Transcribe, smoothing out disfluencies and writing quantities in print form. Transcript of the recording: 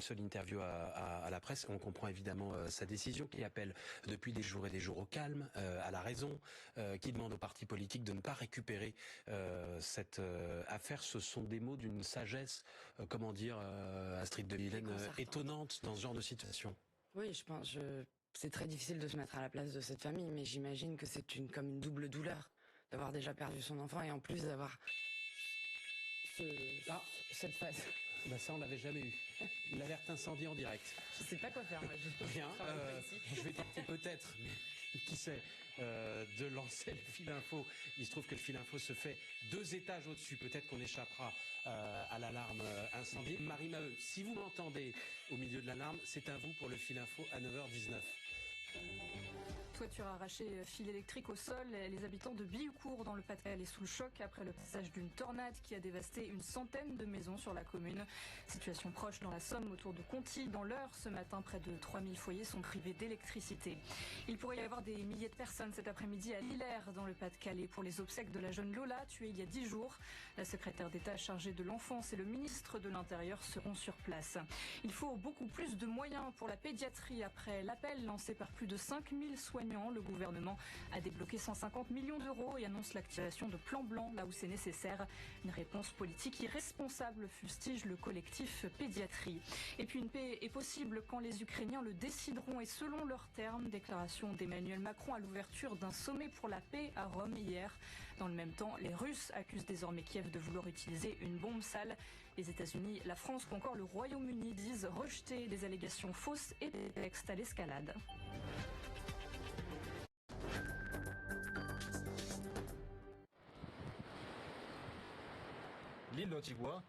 seule interview à la presse. On comprend évidemment sa décision qui appelle depuis des jours et des jours au calme, à la raison, qui demande aux partis politiques de ne pas récupérer cette affaire. Ce sont des mots d'une sagesse, Astrid de Vilaine, étonnante dans ce genre de situation. Oui, je pense. C'est très difficile de se mettre à la place de cette famille, mais j'imagine que c'est comme une double douleur d'avoir déjà perdu son enfant et en plus d'avoir cette phase. Bah ça, on l'avait jamais eu. L'alerte incendie en direct. Je sais pas quoi faire. Moi, Bien. Je vais tenter peut-être, mais qui sait, de lancer le fil info. Il se trouve que le fil info se fait 2 étages au-dessus. Peut-être qu'on échappera à l'alarme incendie. Marie Maheu, si vous m'entendez au milieu de l'alarme, c'est à vous pour le fil info à 9h19. Toiture arrachée, fil électrique au sol. Les habitants de Bihucourt dans le Pas-de-Calais sous le choc après le passage d'une tornade qui a dévasté une centaine de maisons sur la commune. Situation proche dans la Somme autour de Conty. Dans l'Eure, ce matin, près de 3000 foyers sont privés d'électricité. Il pourrait y avoir des milliers de personnes cet après-midi à Lillers dans le Pas-de-Calais pour les obsèques de la jeune Lola tuée il y a 10 jours. La secrétaire d'État chargée de l'enfance et le ministre de l'Intérieur seront sur place. Il faut beaucoup plus de moyens pour la pédiatrie après l'appel lancé par plus de 5000 soignants. Le gouvernement a débloqué 150 millions d'euros et annonce l'activation de plans blancs là où c'est nécessaire. Une réponse politique irresponsable, fustige le collectif pédiatrie. Et puis une paix est possible quand les Ukrainiens le décideront et selon leurs termes. Déclaration d'Emmanuel Macron à l'ouverture d'un sommet pour la paix à Rome hier. Dans le même temps, les Russes accusent désormais Kiev de vouloir utiliser une bombe sale. Les États-Unis, la France ou encore le Royaume-Uni disent rejeter des allégations fausses et des textes à l'escalade. L'île d'Antigua